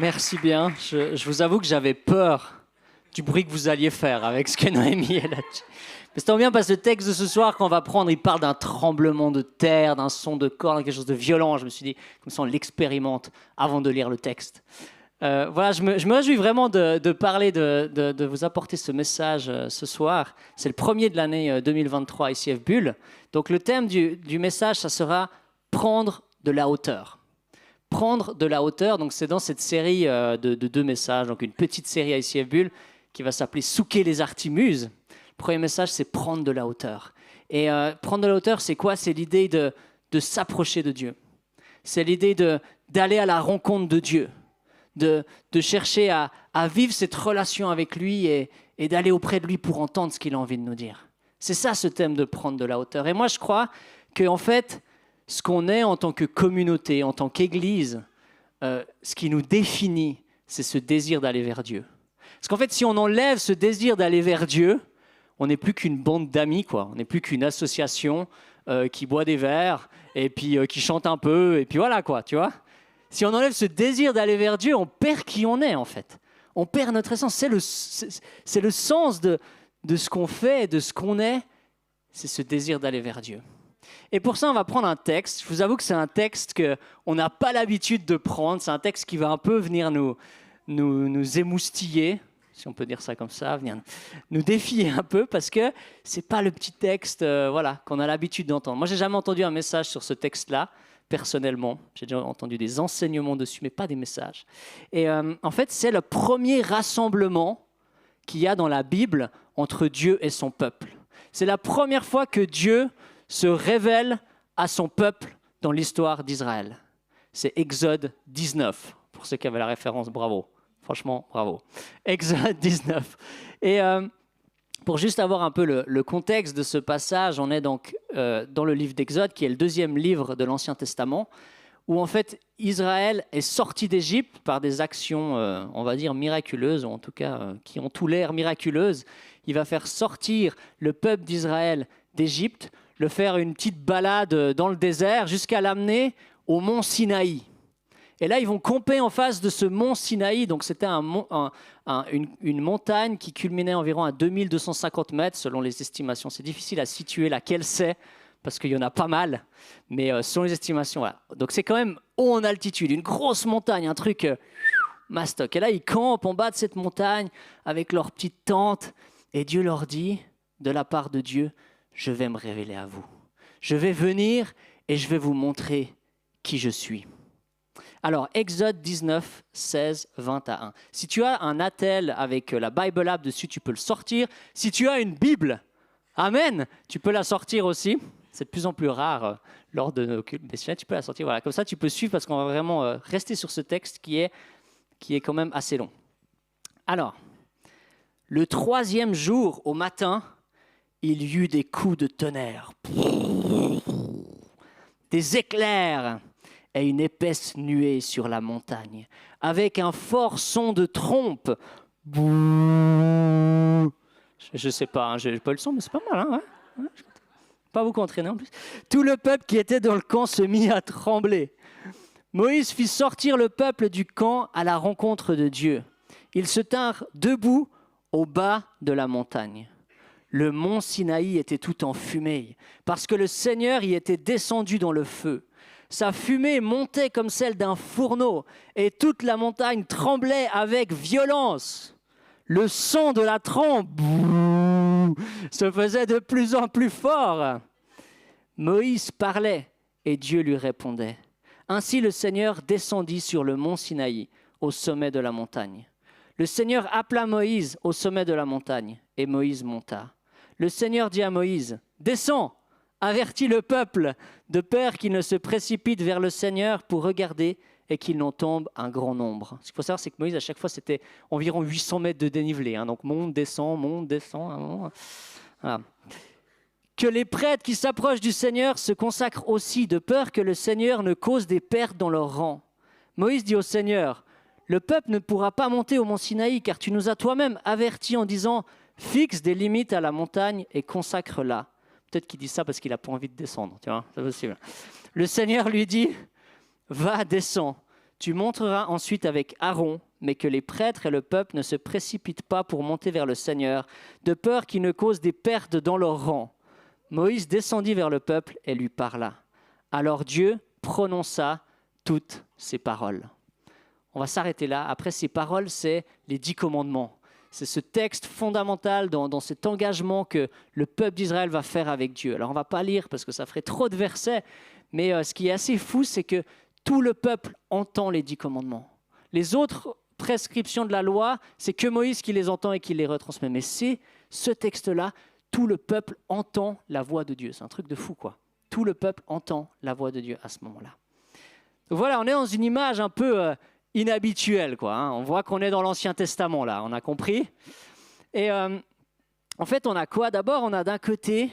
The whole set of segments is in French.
Merci bien. Je vous avoue que j'avais peur du bruit que vous alliez faire avec ce que Noémie a là. Mais c'est tant bien parce que le texte de ce soir qu'on va prendre, il parle d'un tremblement de terre, d'un son de cordes, quelque chose de violent. Je me suis dit, comme ça on l'expérimente avant de lire le texte. Voilà, je me réjouis vraiment de parler, de vous apporter ce message ce soir. C'est le premier de l'année 2023 ICF Bulle. Donc le thème du message, ça sera « Prendre de la hauteur ». Prendre de la hauteur, donc c'est dans cette série de 2 messages, donc une petite série à ICF Bulle qui va s'appeler « Souquer les artimuses ». Le premier message, c'est « Prendre de la hauteur ». Et prendre de la hauteur, c'est quoi? C'est l'idée de s'approcher de Dieu. C'est l'idée d'aller à la rencontre de Dieu. De chercher à vivre cette relation avec lui et d'aller auprès de lui pour entendre ce qu'il a envie de nous dire. C'est ça ce thème de prendre de la hauteur. Et moi je crois qu'en fait, ce qu'on est en tant que communauté, en tant qu'église, ce qui nous définit, c'est ce désir d'aller vers Dieu. Parce qu'en fait, si on enlève ce désir d'aller vers Dieu, on n'est plus qu'une bande d'amis, quoi. On n'est plus qu'une association qui boit des verres et puis qui chante un peu et puis voilà, quoi, tu vois. Si on enlève ce désir d'aller vers Dieu, on perd qui on est, en fait. On perd notre essence. C'est le sens de ce qu'on fait, de ce qu'on est. C'est ce désir d'aller vers Dieu. Et pour ça, on va prendre un texte. Je vous avoue que c'est un texte qu'on n'a pas l'habitude de prendre. C'est un texte qui va un peu venir nous émoustiller, si on peut dire ça comme ça, venir nous défier un peu, parce que ce n'est pas le petit texte qu'on a l'habitude d'entendre. Moi, je n'ai jamais entendu un message sur ce texte-là. Personnellement, j'ai déjà entendu des enseignements dessus, mais pas des messages. Et en fait, c'est le premier rassemblement qu'il y a dans la Bible entre Dieu et son peuple. C'est la première fois que Dieu se révèle à son peuple dans l'histoire d'Israël. C'est Exode 19. Pour ceux qui avaient la référence, bravo. Franchement, bravo. Exode 19. Et pour juste avoir un peu le contexte de ce passage, on est donc dans le livre d'Exode, qui est le 2e livre de l'Ancien Testament, où en fait Israël est sorti d'Égypte par des actions, on va dire, miraculeuses, ou en tout cas qui ont tout l'air miraculeuses. Il va faire sortir le peuple d'Israël d'Égypte, le faire une petite balade dans le désert jusqu'à l'amener au mont Sinaï. Et là, ils vont camper en face de ce mont Sinaï. Donc, c'était une montagne qui culminait environ à 2250 mètres, selon les estimations. C'est difficile à situer laquelle c'est, parce qu'il y en a pas mal. Mais selon les estimations, voilà. Donc, c'est quand même haut en altitude, une grosse montagne, un truc mastoc. Et là, ils campent en bas de cette montagne avec leur petite tente. Et Dieu leur dit, de la part de Dieu, je vais me révéler à vous. Je vais venir et je vais vous montrer qui je suis. Alors, Exode 19, 16, 20 à 1. Si tu as un attel avec la Bible App dessus, tu peux le sortir. Si tu as une Bible, Amen, tu peux la sortir aussi. C'est de plus en plus rare lors de nos cultes messianiques. Tu peux la sortir, voilà. Comme ça, tu peux suivre parce qu'on va vraiment rester sur ce texte qui est quand même assez long. Alors, le 3e jour au matin, il y eut des coups de tonnerre, des éclairs et une épaisse nuée sur la montagne, avec un fort son de trompe. Je ne sais pas, je n'ai pas le son, mais c'est pas mal. Hein, ouais. Pas beaucoup entraîné en plus. Tout le peuple qui était dans le camp se mit à trembler. Moïse fit sortir le peuple du camp à la rencontre de Dieu. Ils se tinrent debout au bas de la montagne. Le mont Sinaï était tout en fumée, parce que le Seigneur y était descendu dans le feu. Sa fumée montait comme celle d'un fourneau, et toute la montagne tremblait avec violence. Le son de la trompe se faisait de plus en plus fort. Moïse parlait, et Dieu lui répondait. Ainsi le Seigneur descendit sur le mont Sinaï, au sommet de la montagne. Le Seigneur appela Moïse au sommet de la montagne, et Moïse monta. Le Seigneur dit à Moïse, « Descends, avertis le peuple, de peur qu'il ne se précipite vers le Seigneur pour regarder et qu'il n'en tombe un grand nombre. » Ce qu'il faut savoir, c'est que Moïse, à chaque fois, c'était environ 800 mètres de dénivelé. Donc, monte, descend. Voilà. Que les prêtres qui s'approchent du Seigneur se consacrent aussi, de peur que le Seigneur ne cause des pertes dans leur rang. Moïse dit au Seigneur, « Le peuple ne pourra pas monter au mont Sinaï, car tu nous as toi-même avertis en disant, fixe des limites à la montagne et consacre-la. » Peut-être qu'il dit ça parce qu'il n'a pas envie de descendre, tu vois, c'est possible. Le Seigneur lui dit, « Va, descends, Tu monteras ensuite avec Aaron, mais que les prêtres et le peuple ne se précipitent pas pour monter vers le Seigneur, de peur qu'il ne cause des pertes dans leur rang. » Moïse descendit vers le peuple et lui parla. Alors Dieu prononça toutes ces paroles. On va s'arrêter là. Après ces paroles, c'est les 10 commandements. C'est ce texte fondamental dans cet engagement que le peuple d'Israël va faire avec Dieu. Alors on ne va pas lire parce que ça ferait trop de versets, mais ce qui est assez fou, c'est que tout le peuple entend les 10 commandements. Les autres prescriptions de la loi, c'est que Moïse qui les entend et qui les retransmet. Mais c'est ce texte-là, tout le peuple entend la voix de Dieu. C'est un truc de fou, quoi. Tout le peuple entend la voix de Dieu à ce moment-là. Donc voilà, on est dans une image un peu inhabituelle, quoi. On voit qu'on est dans l'Ancien Testament, là. On a compris. Et en fait, on a quoi? D'abord, on a d'un côté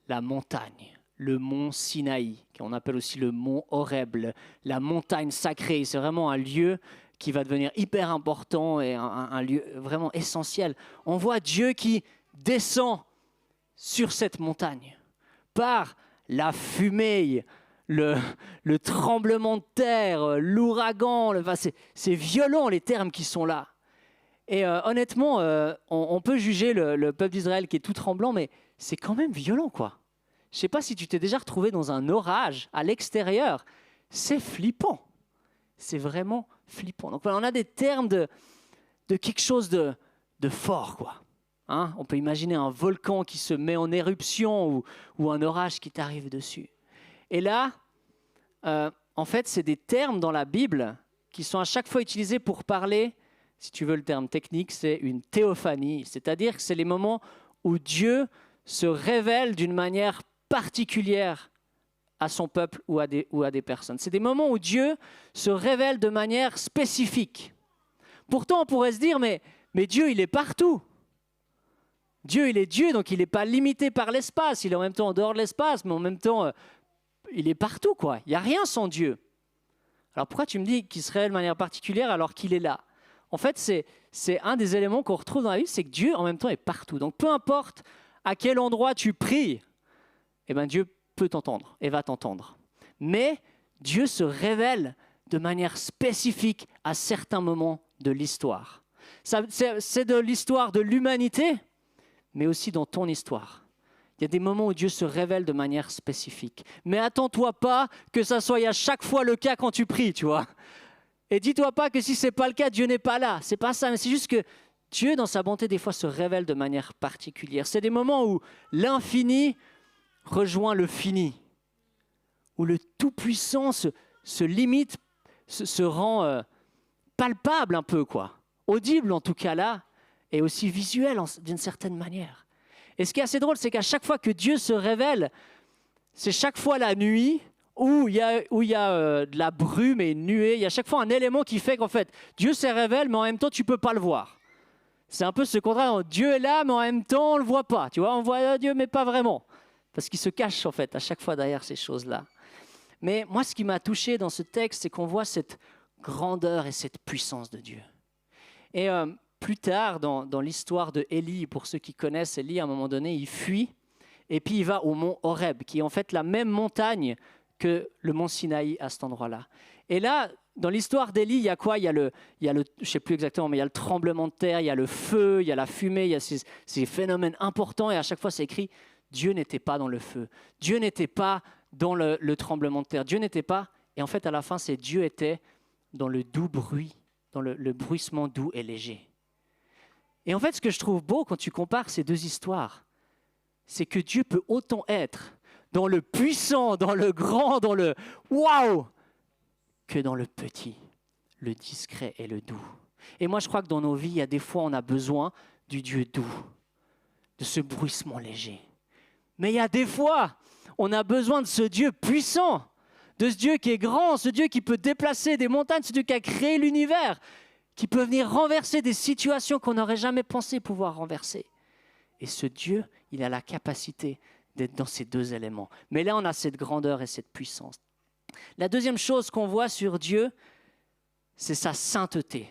la montagne. Le mont Sinaï, qu'on appelle aussi le mont Horeb, la montagne sacrée. C'est vraiment un lieu qui va devenir hyper important et un lieu vraiment essentiel. On voit Dieu qui descend sur cette montagne par la fumée, le tremblement de terre, l'ouragan. C'est violent les termes qui sont là. Et honnêtement, on peut juger le peuple d'Israël qui est tout tremblant, mais c'est quand même violent, quoi. Je ne sais pas si tu t'es déjà retrouvé dans un orage à l'extérieur. C'est flippant. C'est vraiment flippant. Donc voilà, on a des termes de quelque chose de fort, quoi. On peut imaginer un volcan qui se met en éruption ou un orage qui t'arrive dessus. Et là, en fait, c'est des termes dans la Bible qui sont à chaque fois utilisés pour parler, si tu veux le terme technique, c'est une théophanie. C'est-à-dire que c'est les moments où Dieu se révèle d'une manière particulière à son peuple ou à des personnes. C'est des moments où Dieu se révèle de manière spécifique. Pourtant, on pourrait se dire, mais Dieu, il est partout. Dieu, il est Dieu, donc il n'est pas limité par l'espace. Il est en même temps en dehors de l'espace, mais en même temps, il est partout, quoi. Il n'y a rien sans Dieu. Alors pourquoi tu me dis qu'il se révèle de manière particulière alors qu'il est là? En fait, c'est un des éléments qu'on retrouve dans la Bible, c'est que Dieu, en même temps, est partout. Donc peu importe à quel endroit tu pries, eh ben, Dieu peut t'entendre et va t'entendre. Mais Dieu se révèle de manière spécifique à certains moments de l'histoire. C'est de l'histoire de l'humanité, mais aussi dans ton histoire. Il y a des moments où Dieu se révèle de manière spécifique. Mais attends-toi pas que ça soit à chaque fois le cas quand tu pries, tu vois. Et dis-toi pas que si ce n'est pas le cas, Dieu n'est pas là. C'est pas ça, mais c'est juste que Dieu, dans sa bonté, des fois se révèle de manière particulière. C'est des moments où l'infini rejoint le fini, où le Tout-Puissant se limite, se rend palpable un peu, quoi. Audible en tout cas là, et aussi visuel d'une certaine manière. Et ce qui est assez drôle, c'est qu'à chaque fois que Dieu se révèle, c'est chaque fois la nuit, où il y a de la brume et une nuée. Il y a chaque fois un élément qui fait qu'en fait, Dieu se révèle, mais en même temps, tu ne peux pas le voir. C'est un peu ce contraire. Dieu est là, mais en même temps, on ne le voit pas. Tu vois, on voit Dieu, mais pas vraiment. Parce qu'il se cache, en fait, à chaque fois derrière ces choses-là. Mais moi, ce qui m'a touché dans ce texte, c'est qu'on voit cette grandeur et cette puissance de Dieu. Et plus tard, dans l'histoire de Élie, pour ceux qui connaissent Élie, à un moment donné, il fuit, et puis il va au mont Horeb, qui est en fait la même montagne que le mont Sinaï à cet endroit-là. Et là, dans l'histoire d'Élie, il y a quoi? Il y a le, je ne sais plus exactement, mais il y a le tremblement de terre, il y a le feu, il y a la fumée, il y a ces phénomènes importants, et à chaque fois c'est écrit, Dieu n'était pas dans le feu, Dieu n'était pas dans le tremblement de terre, Dieu n'était pas, et en fait à la fin c'est Dieu était dans le doux bruit, dans le bruissement doux et léger. Et en fait ce que je trouve beau quand tu compares ces deux histoires, c'est que Dieu peut autant être dans le puissant, dans le grand, dans le waouh, que dans le petit, le discret et le doux. Et moi, je crois que dans nos vies, il y a des fois, on a besoin du Dieu doux, de ce bruissement léger. Mais il y a des fois, on a besoin de ce Dieu puissant, de ce Dieu qui est grand, ce Dieu qui peut déplacer des montagnes, ce Dieu qui a créé l'univers, qui peut venir renverser des situations qu'on n'aurait jamais pensé pouvoir renverser. Et ce Dieu, il a la capacité d'être dans ces deux éléments. Mais là, on a cette grandeur et cette puissance. La deuxième chose qu'on voit sur Dieu, c'est sa sainteté.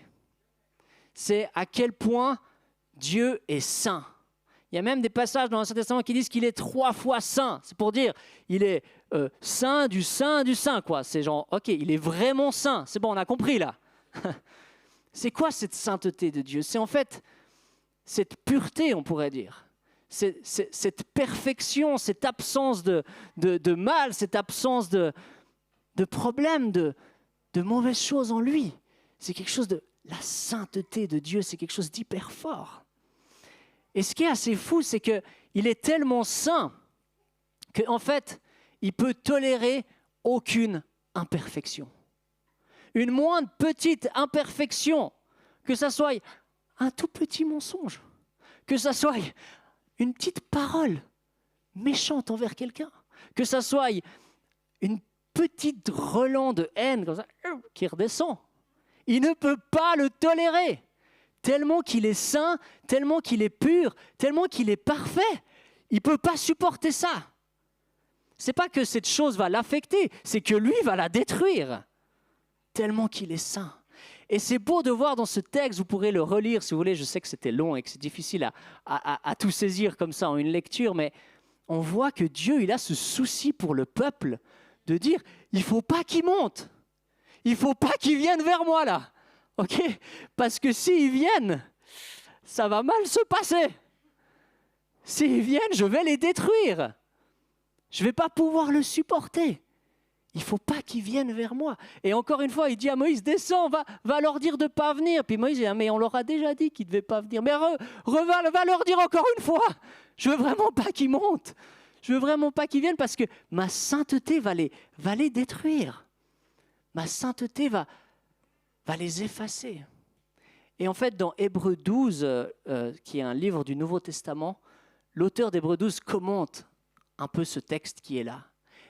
C'est à quel point Dieu est saint. Il y a même des passages dans l'Ancien Testament qui disent qu'il est 3 fois saint. C'est pour dire, il est saint du saint du saint, quoi. C'est genre, ok, il est vraiment saint. C'est bon, on a compris là. C'est quoi cette sainteté de Dieu? C'est en fait cette pureté, on pourrait dire. Cette perfection, cette absence de mal, cette absence de problème, de mauvaises choses en lui. C'est quelque chose de... La sainteté de Dieu, c'est quelque chose d'hyper fort. Et ce qui est assez fou, c'est qu'il est tellement saint qu'en fait, il peut tolérer aucune imperfection. Une moindre petite imperfection, que ça soit un tout petit mensonge, que ça soit une petite parole méchante envers quelqu'un, que ça soit une petite relent de haine comme ça, qui redescend. Il ne peut pas le tolérer, tellement qu'il est saint, tellement qu'il est pur, tellement qu'il est parfait. Il ne peut pas supporter ça. Ce n'est pas que cette chose va l'affecter, c'est que lui va la détruire, tellement qu'il est saint. Et c'est beau de voir dans ce texte, vous pourrez le relire si vous voulez, je sais que c'était long et que c'est difficile à tout saisir comme ça en une lecture, mais on voit que Dieu, il a ce souci pour le peuple de dire, il ne faut pas qu'il monte, il ne faut pas qu'il vienne vers moi là, ok? Parce que s'ils viennent, ça va mal se passer. S'ils viennent, je vais les détruire. Je ne vais pas pouvoir le supporter. Il ne faut pas qu'ils viennent vers moi. Et encore une fois, il dit à Moïse, descends, va leur dire de ne pas venir. Puis Moïse dit, mais on leur a déjà dit qu'ils ne devaient pas venir. Mais va leur dire encore une fois, je ne veux vraiment pas qu'ils montent. Je ne veux vraiment pas qu'ils viennent parce que ma sainteté va les détruire. Ma sainteté va les effacer. Et en fait, dans Hébreux 12, qui est un livre du Nouveau Testament, l'auteur d'Hébreux 12 commente un peu ce texte qui est là.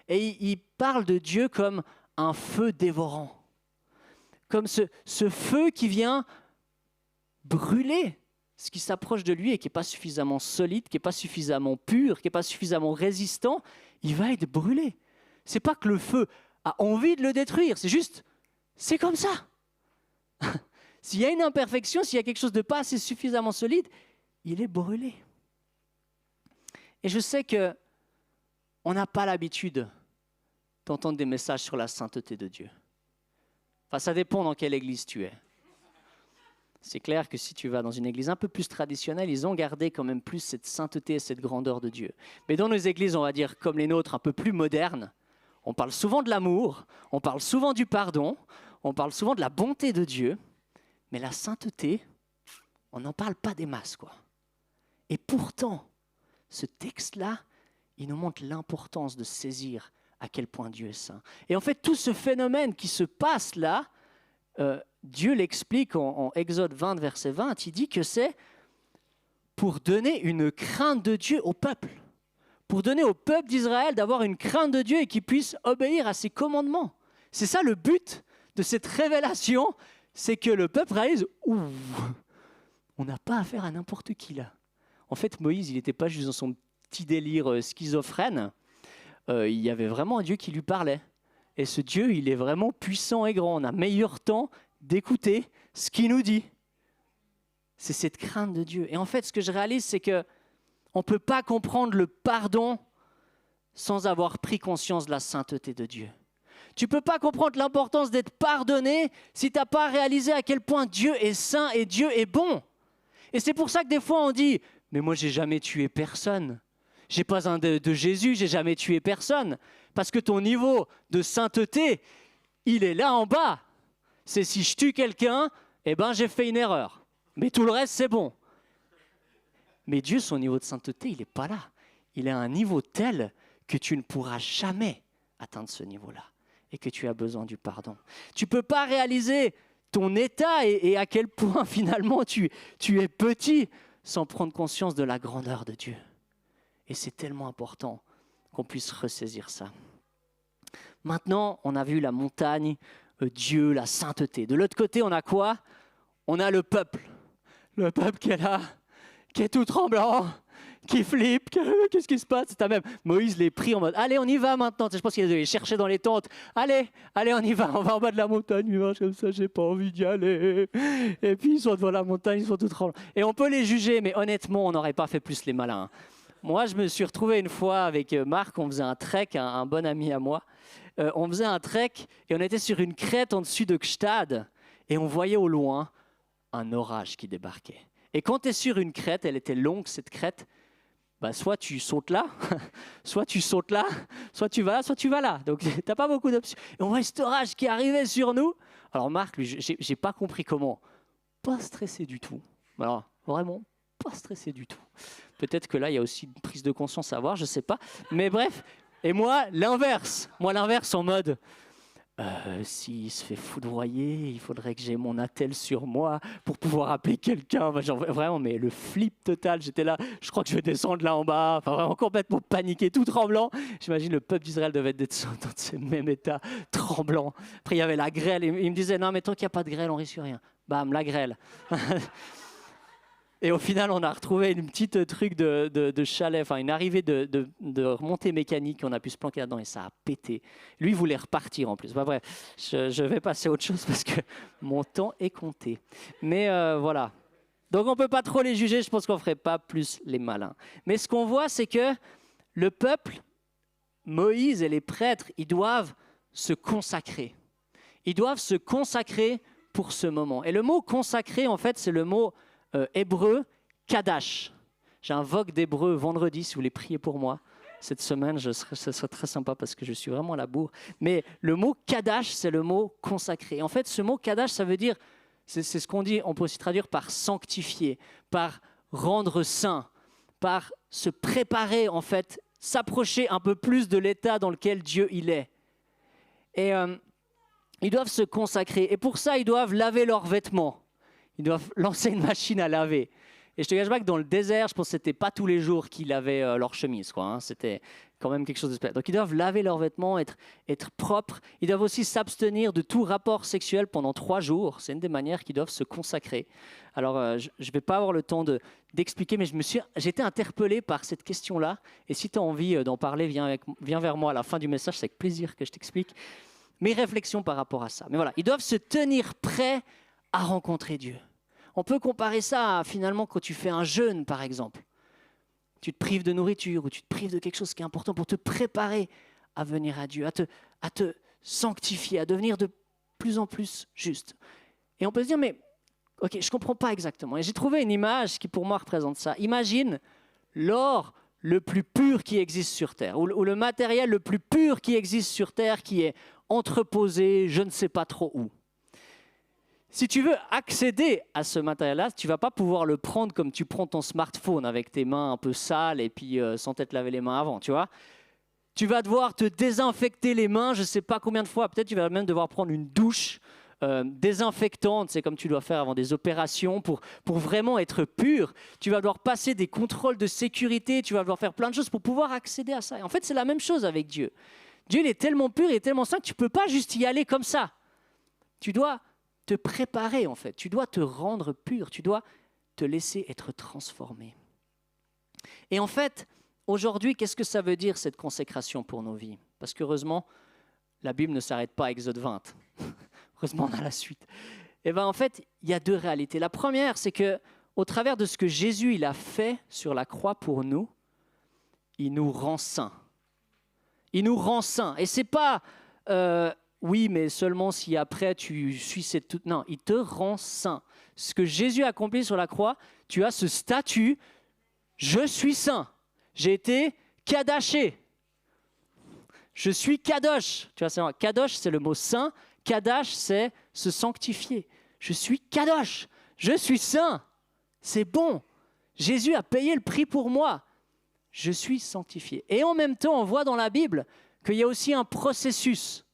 Et il parle de Dieu comme un feu dévorant, comme ce feu qui vient brûler ce qui s'approche de lui et qui n'est pas suffisamment solide, qui n'est pas suffisamment pur, qui n'est pas suffisamment résistant, il va être brûlé. Ce n'est pas que le feu a envie de le détruire, c'est juste, c'est comme ça. S'il y a une imperfection, s'il y a quelque chose de pas assez suffisamment solide, il est brûlé. Et je sais qu'on n'a pas l'habitude d'entendre des messages sur la sainteté de Dieu. Enfin, ça dépend dans quelle église tu es. C'est clair que si tu vas dans une église un peu plus traditionnelle, ils ont gardé quand même plus cette sainteté et cette grandeur de Dieu. Mais dans nos églises, on va dire comme les nôtres, un peu plus modernes, on parle souvent de l'amour, on parle souvent du pardon, on parle souvent de la bonté de Dieu, mais la sainteté, on n'en parle pas des masses, quoi. Et pourtant, ce texte-là, il nous montre l'importance de saisir à quel point Dieu est saint. Et en fait, tout ce phénomène qui se passe là, Dieu l'explique en Exode 20, verset 20, il dit que c'est pour donner une crainte de Dieu au peuple, pour donner au peuple d'Israël d'avoir une crainte de Dieu et qu'il puisse obéir à ses commandements. C'est ça le but de cette révélation, c'est que le peuple réalise « Ouh, on n'a pas affaire à n'importe qui là ». En fait, Moïse, il n'était pas juste dans son petit délire schizophrène, il y avait vraiment un Dieu qui lui parlait. Et ce Dieu, il est vraiment puissant et grand. On a meilleur temps d'écouter ce qu'il nous dit. C'est cette crainte de Dieu. Et en fait, ce que je réalise, c'est qu'on ne peut pas comprendre le pardon sans avoir pris conscience de la sainteté de Dieu. Tu ne peux pas comprendre l'importance d'être pardonné si tu n'as pas réalisé à quel point Dieu est saint et Dieu est bon. Et c'est pour ça que des fois on dit « Mais moi, je n'ai jamais tué personne. J'ai pas besoin de Jésus, j'ai jamais tué personne. » Parce que ton niveau de sainteté, il est là en bas. C'est si je tue quelqu'un, eh ben j'ai fait une erreur. Mais tout le reste, c'est bon. Mais Dieu, son niveau de sainteté, il n'est pas là. Il est à un niveau tel que tu ne pourras jamais atteindre ce niveau-là et que tu as besoin du pardon. Tu ne peux pas réaliser ton état et à quel point finalement tu es petit sans prendre conscience de la grandeur de Dieu. Et c'est tellement important qu'on puisse ressaisir ça. Maintenant, on a vu la montagne, Dieu, la sainteté. De l'autre côté, on a quoi? On a le peuple. Le peuple qui est là, qui est tout tremblant, qui flippent. Qu'est-ce qui se passe? T'as même Moïse les prie en mode, allez, on y va maintenant. Je pense qu'il les cherchait dans les tentes. Allez, on y va en bas de la montagne. Ils marchent comme ça, j'ai pas envie d'y aller. Et puis ils sont devant la montagne, ils sont tout tremblants. Et on peut les juger, mais honnêtement, on n'aurait pas fait plus les malins. Moi, je me suis retrouvé une fois avec Marc, on faisait un trek, un bon ami à moi. On faisait un trek et on était sur une crête en dessus de Gstad et on voyait au loin un orage qui débarquait. Et quand tu es sur une crête, elle était longue cette crête, bah soit tu sautes là, soit tu sautes là, soit tu vas là, soit tu vas là. Donc tu n'as pas beaucoup d'options. Et on voit cet orage qui arrivait sur nous. Alors Marc, lui, j'ai pas compris comment. Pas stressé du tout. Alors vraiment, pas stressé du tout. Peut-être que là, il y a aussi une prise de conscience à avoir, je ne sais pas. Mais bref, et moi, l'inverse. Moi, l'inverse en mode, s'il se fait foudroyer, il faudrait que j'ai mon attel sur moi pour pouvoir appeler quelqu'un. Genre, vraiment, mais le flip total, j'étais là, je crois que je vais descendre là en bas. Enfin, vraiment complètement paniqué, tout tremblant. J'imagine le peuple d'Israël devait être dans ce même état, tremblant. Après, il y avait la grêle. Et il me disait, non, mais tant qu'il n'y a pas de grêle, on risque rien. Bam, la grêle. Et au final, on a retrouvé une petite truc de chalet, enfin une arrivée de remontée mécanique. On a pu se planquer là-dedans et ça a pété. Lui, il voulait repartir en plus. Bah, bref, je vais passer à autre chose parce que mon temps est compté. Mais voilà. Donc on ne peut pas trop les juger, je pense qu'on ne ferait pas plus les malins. Mais ce qu'on voit, c'est que le peuple, Moïse et les prêtres, ils doivent se consacrer. Ils doivent se consacrer pour ce moment. Et le mot consacrer, en fait, c'est le mot hébreu, Kadash. J'ai un vogue d'hébreu vendredi, si vous voulez prier pour moi. Cette semaine, ce serait très sympa parce que je suis vraiment à la bourre. Mais le mot Kadash, c'est le mot consacré. En fait, ce mot Kadash, ça veut dire, c'est ce qu'on dit, on peut aussi traduire par sanctifier, par rendre saint, par se préparer, en fait, s'approcher un peu plus de l'état dans lequel Dieu il est. Et ils doivent se consacrer. Et pour ça, ils doivent laver leurs vêtements. Ils doivent lancer une machine à laver. Et je te cache pas que dans le désert, je pense que c'était pas tous les jours qu'ils lavaient leur chemise, quoi, hein. C'était quand même quelque chose de spécial. Donc ils doivent laver leurs vêtements, être propres. Ils doivent aussi s'abstenir de tout rapport sexuel pendant 3 jours. C'est une des manières qu'ils doivent se consacrer. Alors je ne vais pas avoir le temps d'expliquer, mais j'ai été interpellé par cette question-là. Et si tu as envie d'en parler, viens vers moi à la fin du message. C'est avec plaisir que je t'explique mes réflexions par rapport à ça. Mais voilà, ils doivent se tenir prêts à rencontrer Dieu. On peut comparer ça à, finalement, quand tu fais un jeûne, par exemple. Tu te prives de nourriture ou tu te prives de quelque chose qui est important pour te préparer à venir à Dieu, à te sanctifier, à devenir de plus en plus juste. Et on peut se dire, mais ok, je ne comprends pas exactement. Et j'ai trouvé une image qui, pour moi, représente ça. Imagine l'or le plus pur qui existe sur Terre, ou le matériel le plus pur qui existe sur Terre, qui est entreposé, je ne sais pas trop où. Si tu veux accéder à ce matériel-là, tu ne vas pas pouvoir le prendre comme tu prends ton smartphone avec tes mains un peu sales et puis sans t'être lavé les mains avant, tu vois. Tu vas devoir te désinfecter les mains, je ne sais pas combien de fois. Peut-être tu vas même devoir prendre une douche désinfectante, c'est comme tu dois faire avant des opérations pour vraiment être pur. Tu vas devoir passer des contrôles de sécurité, tu vas devoir faire plein de choses pour pouvoir accéder à ça. Et en fait, c'est la même chose avec Dieu. Dieu, il est tellement pur, il est tellement saint que tu ne peux pas juste y aller comme ça. Tu dois te préparer, en fait. Tu dois te rendre pur. Tu dois te laisser être transformé. Et en fait, aujourd'hui, qu'est-ce que ça veut dire, cette consécration pour nos vies? Parce qu'heureusement, la Bible ne s'arrête pas à Exode 20. Heureusement, on a la suite. Et bien, en fait, il y a 2 réalités. La première, c'est que au travers de ce que Jésus il a fait sur la croix pour nous, il nous rend saints. Il nous rend saints. Et c'est pas... oui, mais seulement si après tu suis cette... toute... Non, il te rend saint. Ce que Jésus a accompli sur la croix, tu as ce statut, je suis saint. J'ai été kadaché. Je suis kadosh. Tu vois, kadosh, c'est le mot saint. Kadash, c'est se sanctifier. Je suis kadosh. Je suis saint. C'est bon. Jésus a payé le prix pour moi. Je suis sanctifié. Et en même temps, on voit dans la Bible qu'il y a aussi un processus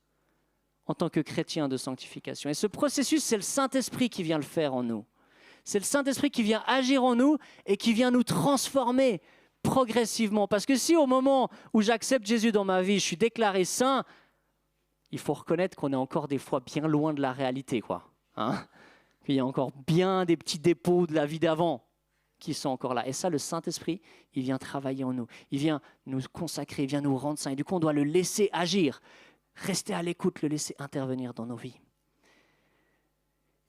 en tant que chrétien de sanctification. Et ce processus, c'est le Saint-Esprit qui vient le faire en nous. C'est le Saint-Esprit qui vient agir en nous et qui vient nous transformer progressivement. Parce que si au moment où j'accepte Jésus dans ma vie, je suis déclaré saint, il faut reconnaître qu'on est encore des fois bien loin de la réalité, quoi. Hein? Il y a encore bien des petits dépôts de la vie d'avant. qui sont encore là. Et ça, le Saint-Esprit, il vient travailler en nous. Il vient nous consacrer, il vient nous rendre saints. Et du coup, on doit le laisser agir. Rester à l'écoute, le laisser intervenir dans nos vies.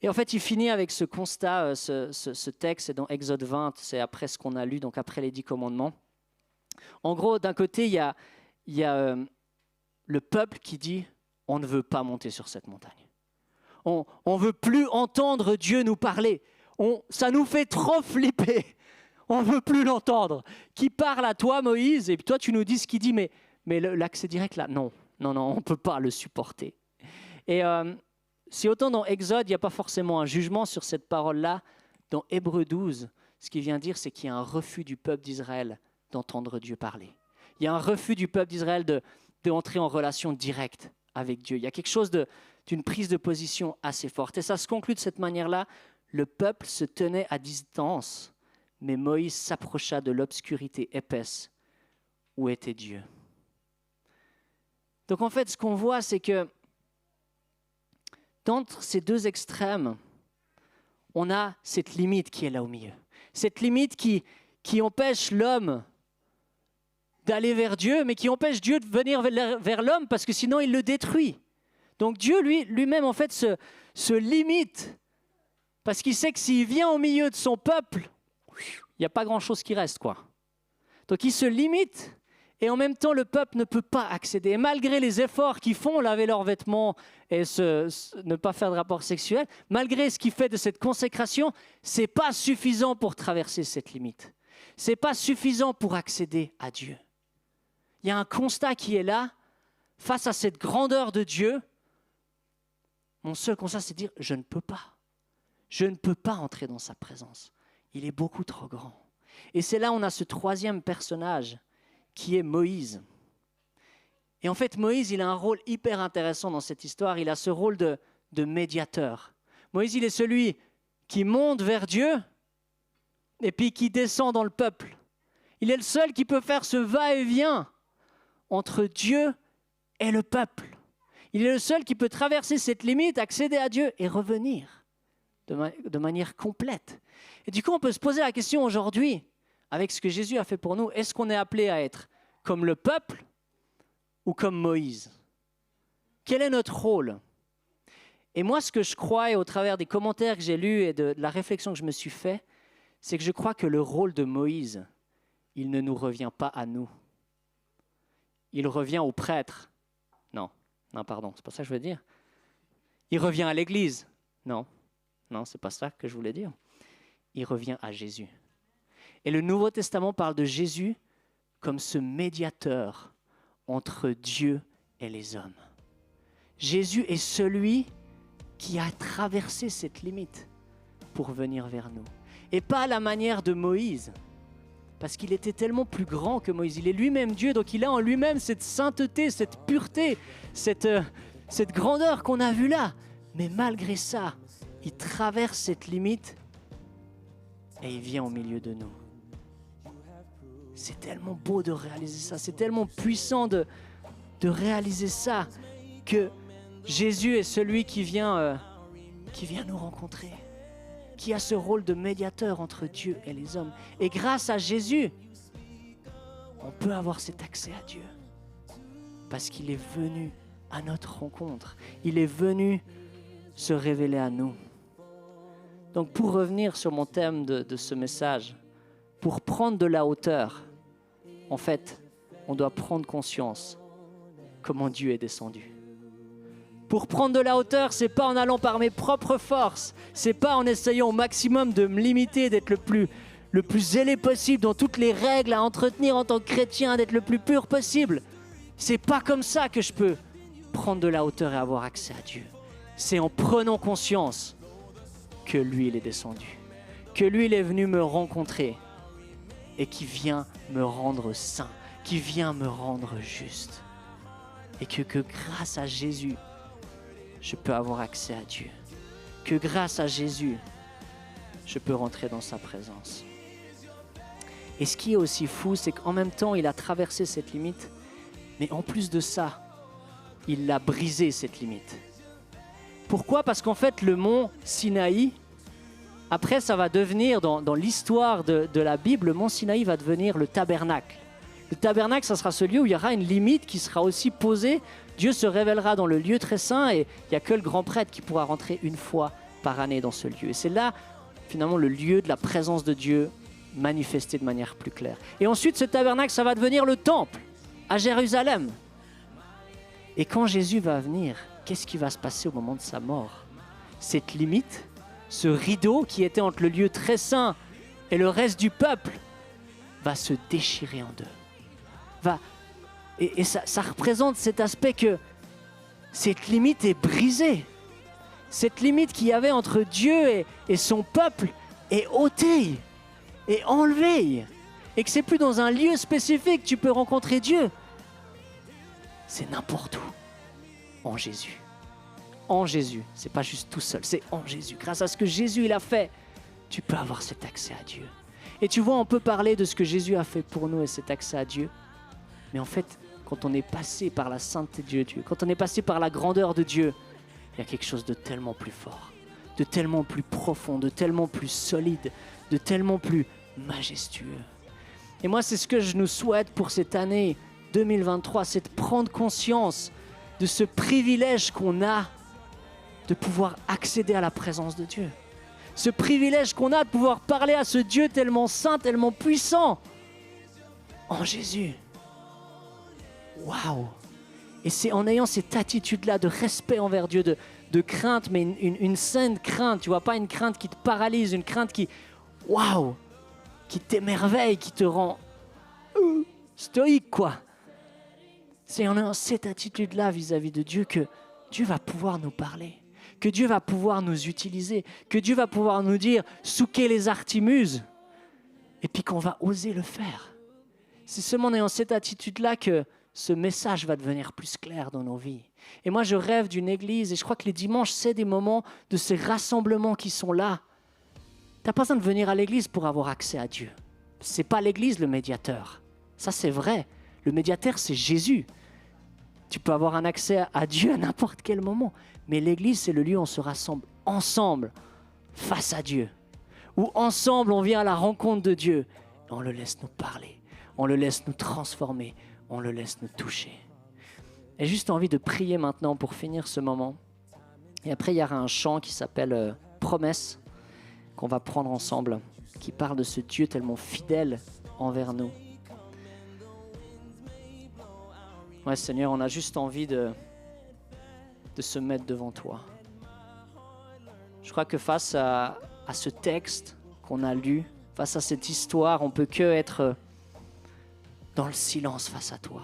Et en fait, il finit avec ce constat, ce texte, c'est dans Exode 20, c'est après ce qu'on a lu, donc après les 10 commandements. En gros, d'un côté, il y a le peuple qui dit « on ne veut pas monter sur cette montagne ». On ne veut plus entendre Dieu nous parler. Ça nous fait trop flipper. On ne veut plus l'entendre. Qui parle à toi, Moïse, et puis toi, tu nous dis ce qu'il dit, mais l'accès direct, là, non, on ne peut pas le supporter. Et si autant dans Exode, il n'y a pas forcément un jugement sur cette parole-là, dans Hébreux 12, ce qu'il vient dire, c'est qu'il y a un refus du peuple d'Israël d'entendre Dieu parler. Il y a un refus du peuple d'Israël d'entrer en relation directe avec Dieu. Il y a quelque chose d'une prise de position assez forte. Et ça se conclut de cette manière-là. Le peuple se tenait à distance, mais Moïse s'approcha de l'obscurité épaisse où était Dieu. Donc en fait, ce qu'on voit, c'est que d'entre ces deux extrêmes, on a cette limite qui est là au milieu. Cette limite qui empêche l'homme d'aller vers Dieu, mais qui empêche Dieu de venir vers l'homme parce que sinon il le détruit. Donc Dieu lui-même en fait se limite parce qu'il sait que s'il vient au milieu de son peuple, il n'y a pas grand-chose qui reste, quoi. Donc il se limite et en même temps le peuple ne peut pas accéder. Et malgré les efforts qu'ils font, laver leurs vêtements et ne pas faire de rapport sexuel, malgré ce qu'il fait de cette consécration, ce n'est pas suffisant pour traverser cette limite. Ce n'est pas suffisant pour accéder à Dieu. Il y a un constat qui est là, face à cette grandeur de Dieu. Mon seul constat, c'est de dire, je ne peux pas. Je ne peux pas entrer dans sa présence. Il est beaucoup trop grand. Et c'est là où on a ce troisième personnage, qui est Moïse. Et en fait, Moïse, il a un rôle hyper intéressant dans cette histoire. Il a ce rôle de médiateur. Moïse, il est celui qui monte vers Dieu et puis qui descend dans le peuple. Il est le seul qui peut faire ce va-et-vient entre Dieu et le peuple. Il est le seul qui peut traverser cette limite, accéder à Dieu et revenir de manière complète. Et du coup, on peut se poser la question aujourd'hui, avec ce que Jésus a fait pour nous, est-ce qu'on est appelé à être comme le peuple ou comme Moïse? Quel est notre rôle? Et moi, ce que je crois, et au travers des commentaires que j'ai lus et de la réflexion que je me suis fait, c'est que je crois que le rôle de Moïse, il ne nous revient pas à nous. Il revient aux prêtres. Non, pardon, c'est pas ça que je veux dire. Il revient à l'Église. Non, c'est pas ça que je voulais dire. Il revient à Jésus. Et le Nouveau Testament parle de Jésus comme ce médiateur entre Dieu et les hommes. Jésus est celui qui a traversé cette limite pour venir vers nous. Et pas à la manière de Moïse, parce qu'il était tellement plus grand que Moïse. Il est lui-même Dieu, donc il a en lui-même cette sainteté, cette pureté, cette grandeur qu'on a vue là. Mais malgré ça, il traverse cette limite et il vient au milieu de nous. C'est tellement beau de réaliser ça, c'est tellement puissant de réaliser ça, que Jésus est celui qui vient nous rencontrer, qui a ce rôle de médiateur entre Dieu et les hommes. Et grâce à Jésus, on peut avoir cet accès à Dieu, parce qu'il est venu à notre rencontre, il est venu se révéler à nous. Donc pour revenir sur mon thème de ce message, pour prendre de la hauteur, en fait, on doit prendre conscience comment Dieu est descendu. Pour prendre de la hauteur, c'est pas en allant par mes propres forces, c'est pas en essayant au maximum de me limiter, d'être le plus zélé possible dans toutes les règles à entretenir en tant que chrétien, d'être le plus pur possible. C'est pas comme ça que je peux prendre de la hauteur et avoir accès à Dieu. C'est en prenant conscience que lui, il est descendu, que lui, il est venu me rencontrer et qui vient me rendre saint, qui vient me rendre juste. Et que grâce à Jésus, je peux avoir accès à Dieu. Que grâce à Jésus, je peux rentrer dans sa présence. Et ce qui est aussi fou, c'est qu'en même temps, il a traversé cette limite, mais en plus de ça, il a brisé cette limite. Pourquoi ? Parce qu'en fait, le mont Sinaï, Après, ça va devenir, dans l'histoire de la Bible, le mont Sinaï va devenir le tabernacle. Le tabernacle, ça sera ce lieu où il y aura une limite qui sera aussi posée. Dieu se révélera dans le lieu très saint et il n'y a que le grand prêtre qui pourra rentrer une fois par année dans ce lieu. Et c'est là, finalement, le lieu de la présence de Dieu manifesté de manière plus claire. Et ensuite, ce tabernacle, ça va devenir le temple à Jérusalem. Et quand Jésus va venir, qu'est-ce qui va se passer au moment de sa mort? Cette limite, ce rideau qui était entre le lieu très saint et le reste du peuple, va se déchirer en deux. Et ça représente cet aspect que cette limite est brisée. Cette limite qu'il y avait entre Dieu et son peuple est ôtée, est enlevée. Et que c'est plus dans un lieu spécifique que tu peux rencontrer Dieu. C'est n'importe où. En Jésus. En Jésus. C'est pas juste tout seul, c'est en Jésus. Grâce à ce que Jésus il a fait, tu peux avoir cet accès à Dieu. Et tu vois, on peut parler de ce que Jésus a fait pour nous et cet accès à Dieu. Mais en fait, quand on est passé par la sainteté de Dieu, quand on est passé par la grandeur de Dieu, il y a quelque chose de tellement plus fort, de tellement plus profond, de tellement plus solide, de tellement plus majestueux. Et moi, c'est ce que je nous souhaite pour cette année 2023, c'est de prendre conscience de ce privilège qu'on a de pouvoir accéder à la présence de Dieu. Ce privilège qu'on a de pouvoir parler à ce Dieu tellement saint, tellement puissant, en Jésus. Waouh! Et c'est en ayant cette attitude-là de respect envers Dieu, de crainte, mais une saine crainte, tu vois, pas une crainte qui te paralyse, une crainte qui, waouh, qui t'émerveille, qui te rend stoïque, quoi. C'est en ayant cette attitude-là vis-à-vis de Dieu que Dieu va pouvoir nous parler, que Dieu va pouvoir nous utiliser, que Dieu va pouvoir nous dire « souquez les artimuses » et puis qu'on va oser le faire. C'est seulement en ayant cette attitude-là que ce message va devenir plus clair dans nos vies. Et moi, je rêve d'une église, et je crois que les dimanches, c'est des moments de ces rassemblements qui sont là. Tu n'as pas besoin de venir à l'église pour avoir accès à Dieu. Ce n'est pas l'église le médiateur. Ça, c'est vrai. Le médiateur, c'est Jésus. Tu peux avoir un accès à Dieu à n'importe quel moment. Mais l'église, c'est le lieu où on se rassemble ensemble, face à Dieu. Où ensemble, on vient à la rencontre de Dieu. Et on le laisse nous parler. On le laisse nous transformer. On le laisse nous toucher. J'ai juste envie de prier maintenant pour finir ce moment. Et après, il y aura un chant qui s'appelle Promesse, qu'on va prendre ensemble, qui parle de ce Dieu tellement fidèle envers nous. Ouais, Seigneur, on a juste envie de se mettre devant toi. Je crois que face à ce texte qu'on a lu, face à cette histoire, on peut que être dans le silence face à toi.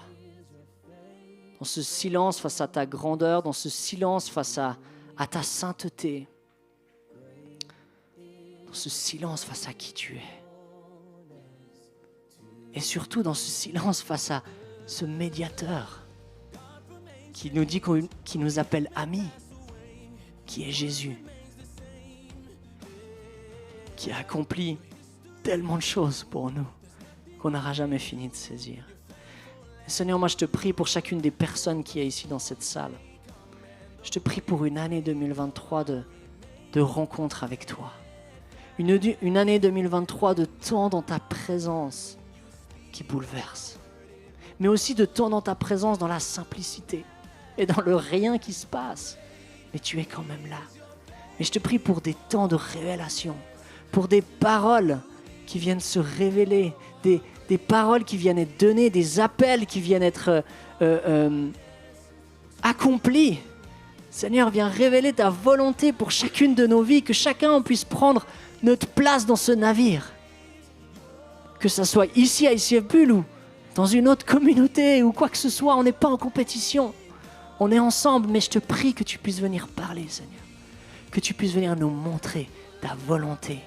Dans ce silence face à ta grandeur, dans ce silence face à ta sainteté. Dans ce silence face à qui tu es. Et surtout dans ce silence face à ce médiateur qui nous dit, qui nous appelle amis, qui est Jésus, qui a accompli tellement de choses pour nous qu'on n'aura jamais fini de saisir. Et Seigneur, moi je te prie pour chacune des personnes qui est ici dans cette salle. Je te prie pour une année 2023 de rencontre avec toi. Une année 2023 de temps dans ta présence qui bouleverse. Mais aussi de temps dans ta présence dans la simplicité et dans le rien qui se passe. Mais tu es quand même là. Mais je te prie pour des temps de révélation, pour des paroles qui viennent se révéler, des paroles qui viennent être données, des appels qui viennent être accomplis. Seigneur, viens révéler ta volonté pour chacune de nos vies, que chacun puisse prendre notre place dans ce navire. Que ça soit ici à ICF Bulle ou dans une autre communauté ou quoi que ce soit, on n'est pas en compétition. On est ensemble, mais je te prie que tu puisses venir parler, Seigneur. Que tu puisses venir nous montrer ta volonté.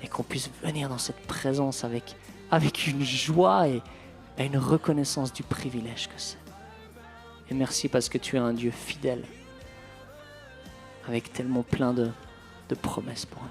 Et qu'on puisse venir dans cette présence avec une joie et une reconnaissance du privilège que c'est. Et merci parce que tu es un Dieu fidèle, avec tellement plein de promesses pour nous.